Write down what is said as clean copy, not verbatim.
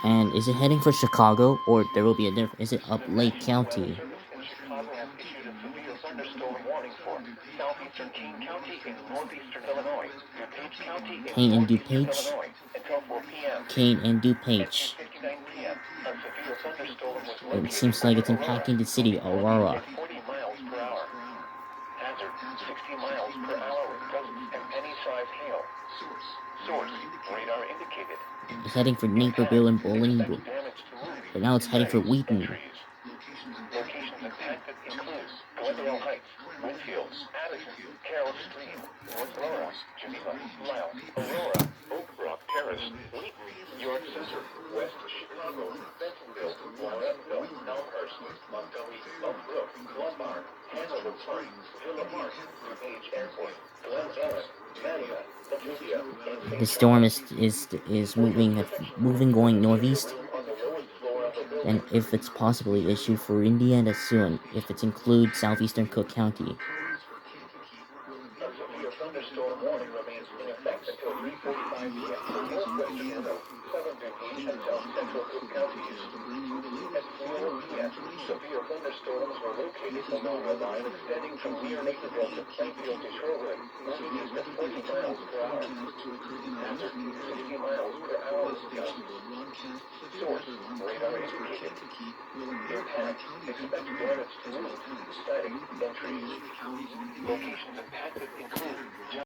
And is it heading for Chicago, or there will be a different? Is it up Lake County? Chicago has issued a severe thunderstorm warning for southeastern Kane County in northeastern Illinois, DuPage County in Kane and northeastern DuPage? Illinois until 4 p.m. Kane and At DuPage. 2:59 p.m., a severe thunderstorm was It located seems like over it's Aurora, impacting the city, moving northeast Aurora. at 40 miles per hour. Hazard: 60 miles per hour with gusts and penny-sized hail. Source: radar indicated. It's heading for Impact: Naperville and expect Bolingbrook. damage to roofs, But now it's heading for sidings, and Wheaton. trees. Locations impacted include Glendale Heights, Winfield, Addison, Carroll Stream, North Aurora, Geneva, Lisle, Aurora, Oak Brook Terrace, Wheaton, York Center, West Chicago, Bentonville, Lorettoville, Elmhurst, Montgomery, Oak Brook, Lombard, Hanover Park, Villa Park, DuPage Airport, Glen Ellen, Manila, Batavia, and The St. storm Charles. is Winds moving going reaching a northeast. room on the lowest floor of the And building. if it's possibly issued for Indiana soon, if it includes southeastern Cook County. A severe thunderstorm warning remains in effect until 3:45 p.m. for northwestern Illinois, southern DuPage, and south central Cook counties. At 3:00 p.m., severe thunderstorms were located along a line extending from near Naperville to Plainfield to Sherwood, moving east at 40 miles per hour. Hazard: 60 miles per hour with gusts. Source: radar indicated. Impact: expect damage to roofs, siding, and trees. Locations impacted include